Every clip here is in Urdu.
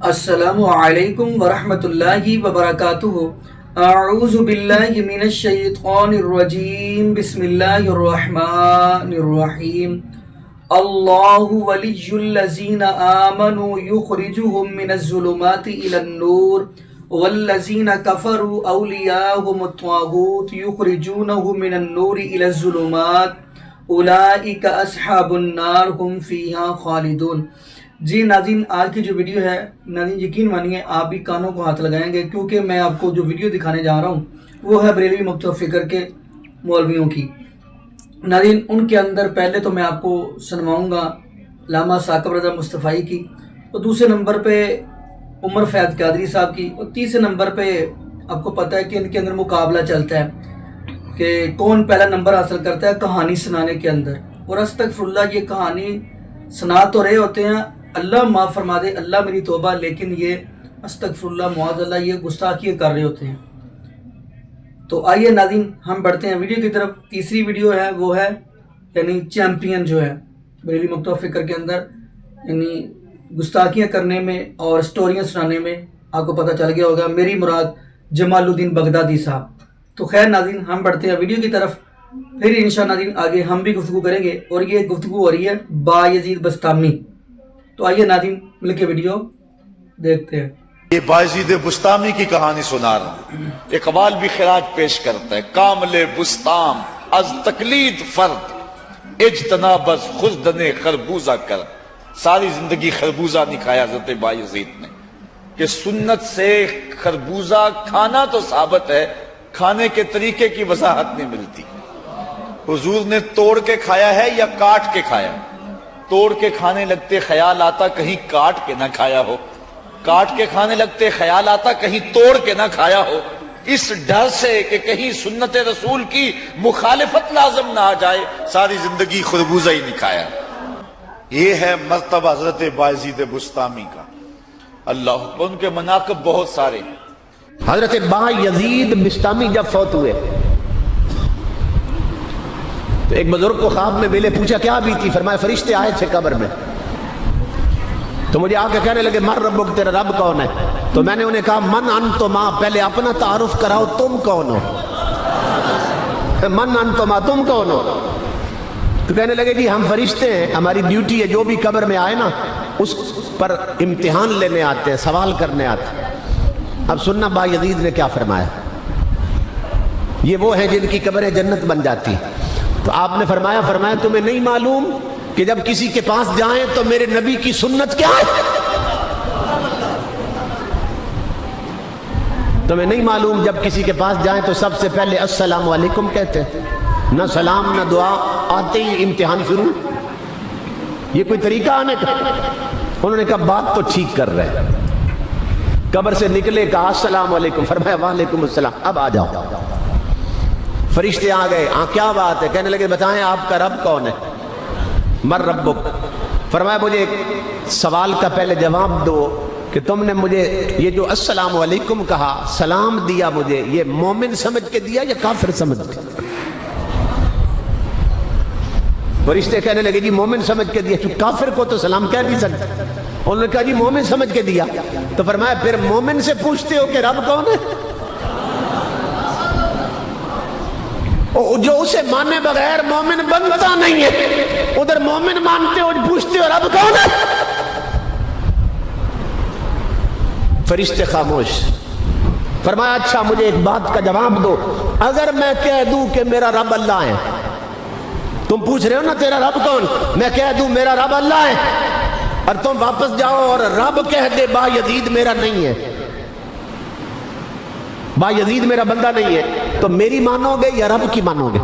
السلام علیکم ورحمۃ اللہ وبرکاتہ۔ اعوذ باللہ من الشیطان الرجیم، بسم اللہ الرحمن الرحیم۔ اللہ ولی الذین آمنوا یخرجهم من الظلمات الی النور والذین کفروا اولیاءهم الطاغوت یخرجونهم من النور الی الظلمات اولئک اصحاب النار هم فیہا خالدون۔ جی ناظرین، آج کی جو ویڈیو ہے ناظرین یقین مانیے آپ بھی کانوں کو ہاتھ لگائیں گے، کیونکہ میں آپ کو جو ویڈیو دکھانے جا رہا ہوں وہ ہے بریلوی مکتب فکر کے مولویوں کی۔ ناظرین ان کے اندر پہلے تو میں آپ کو سنواؤں گا علامہ ثاقب رضا مصطفی کی، اور دوسرے نمبر پہ عمر فیاض قادری صاحب کی، اور تیسرے نمبر پہ آپ کو پتہ ہے کہ ان کے اندر مقابلہ چلتا ہے کہ کون پہلا نمبر حاصل کرتا ہے کہانی سنانے کے اندر۔ اور استغفراللہ، یہ کہانی سنا تو رہے ہوتے ہیں، اللہ معاف فرما دے، اللہ میری توبہ، لیکن یہ استغفراللہ معاذ اللہ یہ گستاخی کر رہے ہوتے ہیں۔ تو آئیے ناظرین ہم بڑھتے ہیں ویڈیو کی طرف۔ تیسری ویڈیو ہے وہ ہے یعنی چیمپئن جو ہے بریلوی مکتب فکر کے اندر، یعنی گستاخیاں کرنے میں اور سٹوریاں سنانے میں آپ کو پتہ چل گیا ہوگا، میری مراد جمال الدین بغدادی صاحب۔ تو خیر ناظرین ہم بڑھتے ہیں ویڈیو کی طرف، پھر انشاءاللہ ناظرین آگے ہم بھی گفتگو کریں گے، اور یہ گفتگو ہو رہی ہے بایزید بسطامی۔ تو آئیے ناظرین مل کے ویڈیو دیکھتے ہیں۔ یہ بایزید بسطامی کی کہانی سنا رہا ہوں۔ اقبال بھی خراج پیش کرتا ہے، کامل بسطام از تقلید فرد اجتناب از خزدن خربوزہ کر۔ ساری زندگی خربوزہ نہیں کھایا حضرت بایزید نے، کہ سنت سے خربوزہ کھانا تو ثابت ہے، کھانے کے طریقے کی وضاحت نہیں ملتی۔ حضور نے توڑ کے کھایا ہے یا کاٹ کے کھایا؟ توڑ کے کھانے لگتے خیال آتا کہیں کاٹ کے نہ کھایا ہو، کاٹ کے کھانے لگتے خیال آتا کہیں توڑ کے نہ کھایا ہو، اس ڈر سے کہ کہیں سنت رسول کی مخالفت لازم نہ آ جائے، ساری زندگی خربوزہ ہی نہیں کھایا۔ یہ ہے مرتبہ حضرت بایزید بسطامی کا۔ اللہ اکبر، ان کے مناقب بہت سارے۔ حضرت بایزید بسطامی جب فوت ہوئے تو ایک بزرگ کو خواب میں ملے، پوچھا کیا بیتی؟ فرمایا فرشتے آئے تھے قبر میں، تو مجھے آ کے کہنے لگے من ربک، تیرا رب کون ہے؟ تو میں نے انہیں کہا من انتما، پہلے اپنا تعارف کراؤ، تم کون ہو؟ من انتما، تم کون ہو؟ تو کہنے لگے جی ہم فرشتے ہیں، ہماری ڈیوٹی ہے جو بھی قبر میں آئے نا اس پر امتحان لینے آتے ہیں، سوال کرنے آتے ہیں۔ اب سننا بایزید نے کیا فرمایا۔ یہ وہ ہیں جن کی قبریں جنت بن جاتی۔ تو آپ نے فرمایا تمہیں نہیں معلوم کہ جب کسی کے پاس جائیں تو میرے نبی کی سنت کیا ہے؟ تمہیں نہیں معلوم جب کسی کے پاس جائیں تو سب سے پہلے السلام علیکم کہتے ہیں، نہ سلام نہ دعا، آتے ہی امتحان شروع۔ یہ کوئی طریقہ آنے کا؟ انہوں نے کہا بات تو ٹھیک کر رہے۔ قبر سے نکلے، کہا السلام علیکم، فرمایا وعلیکم السلام، اب آ جاؤ۔ فرشتے آ گئے، ہاں کیا بات ہے؟ کہنے لگے بتائیں آپ کا رب کون ہے؟ من ربک، فرمایا مجھے ایک سوال کا پہلے جواب دو کہ تم نے مجھے یہ جو السلام علیکم کہا، سلام دیا مجھے، یہ مومن سمجھ کے دیا یا کافر سمجھ کے؟ فرشتے کہنے لگے جی مومن سمجھ کے دیا، چونکہ کافر کو تو سلام کہہ نہیں سکتے۔ انہوں نے کہا جی مومن سمجھ کے دیا۔ تو فرمایا پھر مومن سے پوچھتے ہو کہ رب کون ہے؟ جو اسے مانے بغیر مومن بنتا نہیں ہے، ادھر مومن مانتے ہو پوچھتے ہو رب کون ہے؟ فرشتے خاموش۔ فرمایا اچھا مجھے ایک بات کا جواب دو، اگر میں کہہ دوں کہ میرا رب اللہ ہے، تم پوچھ رہے ہو نا تیرا رب کون، میں کہہ دوں میرا رب اللہ ہے اور تم واپس جاؤ اور رب کہہ دے بایزید میرا نہیں ہے، بایزید میرا بندہ نہیں ہے، تو میری مانو گے یا رب کی مانو گے؟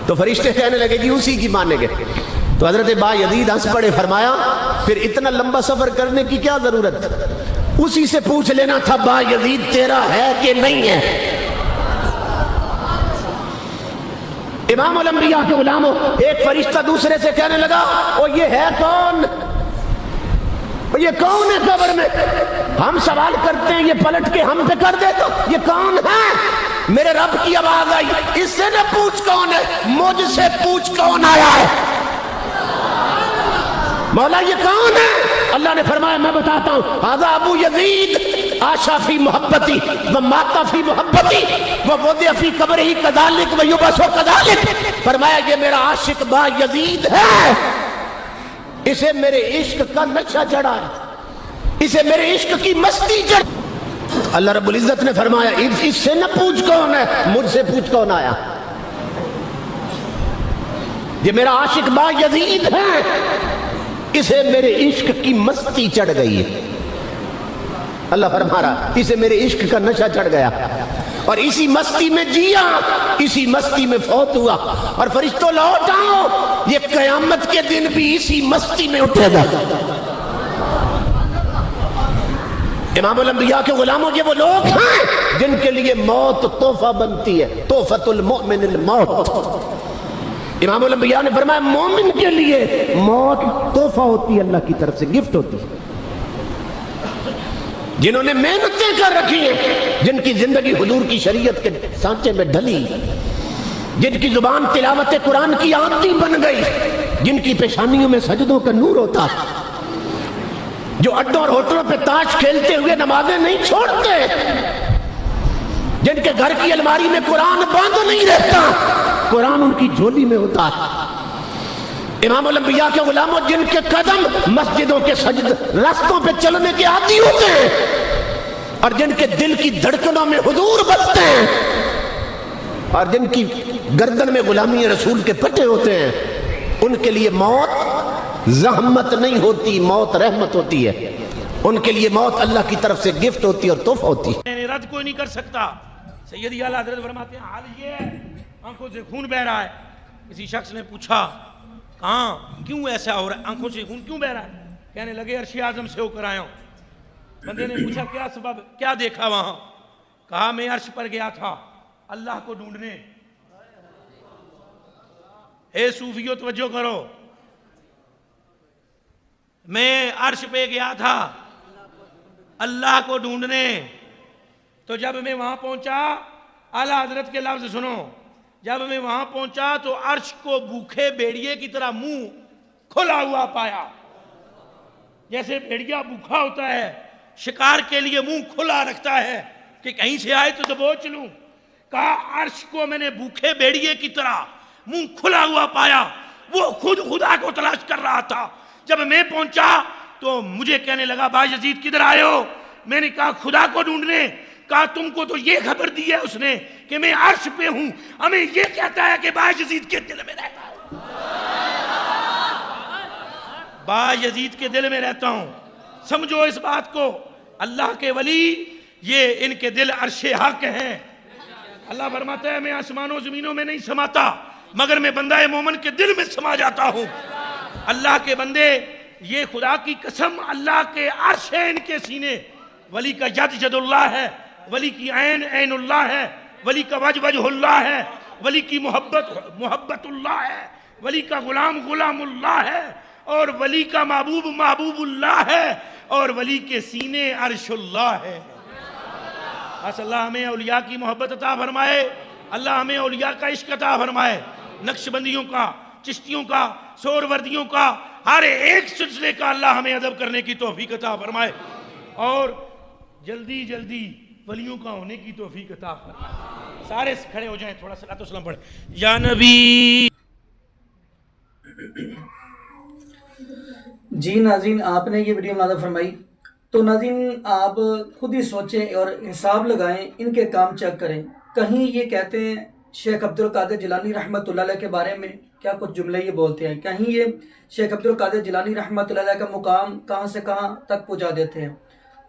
تو فرشتے کہنے لگے جی اسی کی مانیں گے۔ تو حضرت بایزید ہنس پڑے، فرمایا پھر اتنا لمبا سفر کرنے کی کیا ضرورت؟ اسی سے پوچھ لینا تھا بایزید تیرا ہے کہ نہیں ہے۔ امام الانبیاء کے غلاموں، ایک فرشتہ دوسرے سے کہنے لگا او یہ ہے کون؟ یہ کون ہے قبر میں؟ ہم سوال کرتے ہیں، یہ پلٹ کے ہم پہ کر دے تو یہ کون ہے؟ میرے رب کی آواز آئی، اس سے نہ پوچھ کون ہے، مجھ سے پوچھ کون آیا ہے۔ مولا یہ کون ہے؟ اللہ نے فرمایا میں بتاتا ہوں ھذا ابو یزید عاشا فی محبتی و مات فی محبتی و وضع فی قبرہ کذالک و یبعث کذالک. فرمایا یہ میرا عاشق با یزید ہے، اسے میرے عشق کا نشہ چڑھا ہے، اسے میرے عشق کی مستی چڑھ. اللہ رب العزت نے فرمایا اس سے نہ پوچھ کون ہے، مجھ سے پوچھ کون آیا. یہ میرا عاشق با یزید ہے، اسے میرے عشق کی مستی چڑھ گئی ہے. اللہ فرما رہا اسے میرے عشق کا نشہ چڑھ گیا اور اسی مستی میں جیا، اسی مستی میں فوت ہوا. اور فرشتوں لوٹ آؤ، یہ قیامت کے دن بھی اسی مستی میں اٹھے گا. امام الانبیاء کے غلاموں یہ وہ لوگ ہیں جن کے لیے موت تحفہ بنتی ہے، تحفۃ المؤمن الموت. امام الانبیاء نے فرمایا مومن کے لیے موت تحفہ ہوتی ہے، اللہ کی طرف سے گفٹ ہوتی ہے. جنہوں نے محنتیں کر رکھی ہیں، جن کی زندگی حضور کی شریعت کے سانچے میں ڈھلی، جن کی زبان تلاوت قرآن کی عادی بن گئی، جن کی پیشانیوں میں سجدوں کا نور ہوتا، جو اڈوں اور ہوٹلوں پہ تاش کھیلتے ہوئے نمازیں نہیں چھوڑتے، جن کے گھر کی الماری میں قرآن بند نہیں رہتا، قرآن ان کی جھولی میں ہوتا ہے. امام الانبیاء کے غلاموں جن کے قدم مسجدوں کے سجد راستوں پہ چلنے کے عادی ہوتے ہیں اور جن کے دل کی دھڑکنوں میں حضور بستے ہیں اور جن کی گردن میں غلامی رسول کے پٹے ہوتے ہیں، ان کے لیے موت زحمت نہیں ہوتی، موت رحمت ہوتی ہے. ان کے لیے موت اللہ کی طرف سے گفٹ ہوتی ہے اور تحفہ ہوتی ہے. رد کوئی نہیں کر سکتا. سیدی اعلیٰ حضرت فرماتے ہیں حال یہ ہے آنکھوں سے خون بہ رہا ہے. کسی شخص نے پوچھا کہاں کیوں ایسا ہو رہا ہے، آنکھوں سے خون کیوں بہ رہا ہے؟ کہنے لگے عرش اعظم سے ہو کر آیا ہوں. بندے نے پوچھا کیا سبب، کیا دیکھا وہاں؟ کہا میں عرش پر گیا تھا اللہ کو ڈھونڈنے. اے صوفیو توجہ کرو، میں عرش پہ گیا تھا اللہ کو ڈھونڈنے. تو جب میں وہاں پہنچا، اعلیٰ حضرت کے لفظ سنو، جب میں وہاں پہنچا تو عرش کو بھوکے بھیڑیے کی طرح منہ کھلا ہوا پایا. جیسے بھیڑیا بھوکا ہوتا ہے، شکار کے لیے منہ کھلا رکھتا ہے کہ کہیں سے آئے تو دبوچ لوں. کہا عرش کو میں نے بھوکے بھیڑیے کی طرح منہ کھلا ہوا پایا، وہ خود خدا کو تلاش کر رہا تھا. جب میں پہنچا تو مجھے کہنے لگا با یزید کدھر آئے ہو؟ میں نے کہا خدا کو ڈھونڈنے. کہا تم کو تو یہ خبر دی ہے اس نے کہ میں عرش پہ ہوں، ہمیں یہ کہتا ہے کہ با یزید کے دل میں رہتا ہوں. با یزید کے دل میں رہتا ہوں. سمجھو اس بات کو، اللہ کے ولی یہ ان کے دل عرش حق ہیں. اللہ فرماتا ہے میں آسمانوں زمینوں میں نہیں سماتا مگر میں بندہ مومن کے دل میں سما جاتا ہوں. اللہ کے بندے، یہ خدا کی قسم اللہ کے عرش ہے ان کے سینے. ولی کا ید ید اللہ ہے، ولی کی عین عین اللہ ہے، ولی کا وجہ وجہ اللہ ہے، ولی کی محبت محبت اللہ ہے، ولی کا غلام غلام اللہ ہے، اور ولی کا محبوب محبوب اللہ ہے، اور ولی کے سینے عرش اللہ ہے. بس اللہ ہمیں اولیاء کی محبت عطا فرمائے، اللہ ہمیں اولیاء کا عشق عطا فرمائے. نقش بندیوں کا، چشتیوں کا، سور وردیوں کا، ہر ایک سلسلے کا اللہ ہمیں ادب کرنے کی توفیق عطا فرمائے اور جلدی جلدی ولیوں کا ہونے کی توفیق عطا فرمائے. سارے کھڑے ہو جائیں، تھوڑا صلاۃ و سلام پڑھیں. یا نبی. جی ناظرین، آپ نے یہ ویڈیو ملاحظہ فرمائی تو ناظرین آپ خود ہی سوچیں اور حساب لگائیں، ان کے کام چیک کریں. کہیں یہ کہتے ہیں شیخ عبدالقادر جیلانی رحمۃ اللہ علیہ کے بارے میں کیا کچھ جملے یہ بولتے ہیں، کہیں یہ شیخ عبدالقادر جیلانی رحمۃ اللہ علیہ کا مقام کہاں سے کہاں تک پہنچا دیتے ہیں.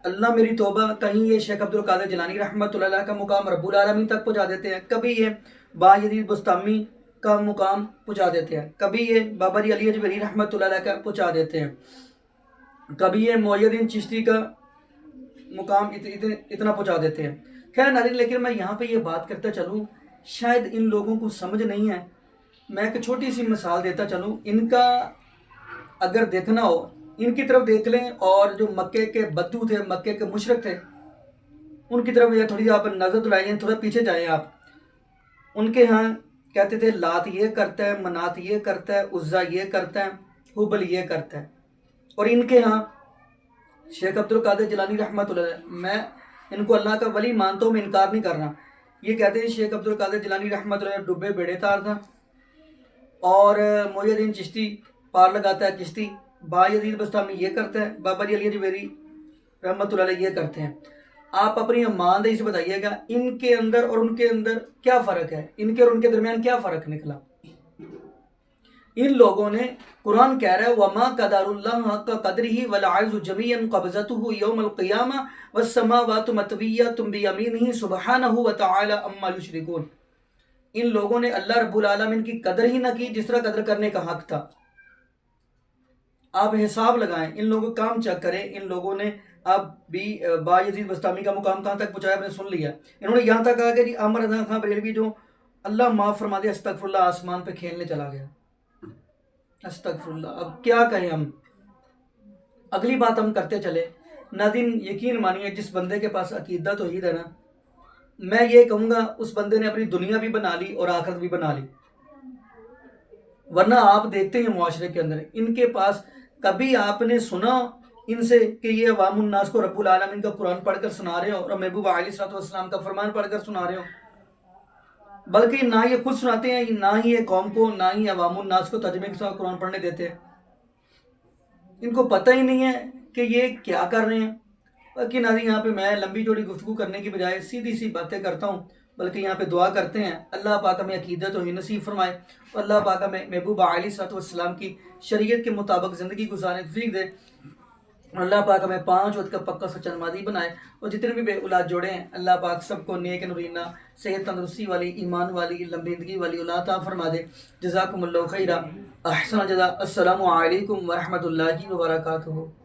اللہ میری توبہ، کہیں یہ شیخ عبدالقادر جیلانی رحمۃ اللہ علیہ کا مقام رب العالمین تک پہنچا دیتے ہیں. کبھی یہ با یزید بستامی کا مقام پہنچا دیتے ہیں، کبھی یہ بابا جی علی اجمیری رحمۃ اللہ علیہ کا پہنچا دیتے ہیں، کبھی یہ معین الدین چشتی کا مقام اتنا پہنچا دیتے ہیں. خیر ناظرین، لیکن میں یہاں پہ یہ بات کرتا چلوں، شاید ان لوگوں کو سمجھ نہیں ہے. میں ایک چھوٹی سی مثال دیتا چلوں. ان کا اگر دیکھنا ہو ان کی طرف دیکھ لیں، اور جو مکے کے بدو تھے، مکے کے مشرک تھے، ان کی طرف یہ تھوڑی آپ نظر دلائیں، تھوڑا پیچھے جائیں آپ. ان کے ہاں کہتے تھے لات یہ کرتا ہے، منات یہ کرتا ہے، عزا یہ کرتا ہے، حبل یہ کرتا ہے. اور ان کے ہاں شیخ عبد القادر جیلانی رحمۃ اللہ علیہ، میں ان کو اللہ کا ولی مانتا ہوں، میں انکار نہیں کر رہا. یہ کہتے ہیں شیخ عبد القادر جیلانی رحمۃ اللہ علیہ ڈبے بیڑے تار تھا، اور محی الدین چشتی پار لگاتا ہے کشتی، با یزید بستامی یہ کرتا ہے، بابا جی علی جویری رحمۃ اللہ علیہ یہ کرتے ہیں. آپ اپنی ماندہی سے بتائیے گا ان کے اندر اور ان کے اندر کیا فرق ہے، ان کے اور ان کے درمیان کیا فرق نکلا. ان لوگوں نے قرآن کہہ رہا ہے وما قدر اللہ حق قدرہ والعرض جمیعا قبضتہ یوم القیامہ والسماوات مطویات بیمینہ سبحانہ وتعالی عما یشرکون. ان لوگوں نے اللہ رب العالمین کی قدر ہی نہ کی جس طرح قدر کرنے کا حق تھا. آپ حساب لگائیں، ان لوگوں کو کام چیک کریں. ان لوگوں نے اب بھی با یزید بستامی کا مقام کہاں تک پہنچایا، آپ نے سن لیا. انہوں نے یہاں تک کہا کہ جی عامر رضا خان بریلوی جو اللہ معاف فرما دے استغفر اللہ آسمان پہ کھیلنے چلا گیا. استغفر اللہ. اب کیا کہیں ہم، اگلی بات ہم کرتے چلے. ناظرین یقین مانیے جس بندے کے پاس عقیدہ توحید ہے نا، میں یہ کہوں گا اس بندے نے اپنی دنیا بھی بنا لی اور آخرت بھی بنا لی. ورنہ آپ دیکھتے ہیں معاشرے کے اندر ان کے پاس کبھی آپ نے سنا ان سے کہ یہ عوام الناس کو رب العالمین کا قرآن پڑھ کر سنا رہے ہو اور محبوب علیہ الصلوۃ والسلام کا فرمان پڑھ کر سنا رہے ہو؟ بلکہ نہ یہ خود سناتے ہیں، نہ ہی یہ قوم کو، نہ ہی عوام الناس کو ترجمے کے ساتھ قرآن پڑھنے دیتے ہیں. ان کو پتہ ہی نہیں ہے کہ یہ کیا کر رہے ہیں. باقی ناظرین یہاں پہ میں لمبی چوڑی گفتگو کرنے کی بجائے سیدھی سی باتیں کرتا ہوں، بلکہ یہاں پہ دعا کرتے ہیں اللہ پاک ہمیں عقیدت و نصیب فرمائے اور اللہ پاک ہمیں محبوب علیہ الصلوۃ والسلام کی شریعت کے مطابق زندگی گزارنے کی توفیق دے. اللہ پاک ہمیں 5 وقت کا پکا سچا نمازی بنائے، اور جتنے بھی بے اولاد جوڑے ہیں اللہ پاک سب کو نیک نورینہ صحت تندرستی والی ایمان والی لمبی زندگی والی اولاد عطا فرما دے. جزاکم اللہ خیرہ. احسن جزا. السلام علیکم ورحمۃ اللہ وبرکاتہ.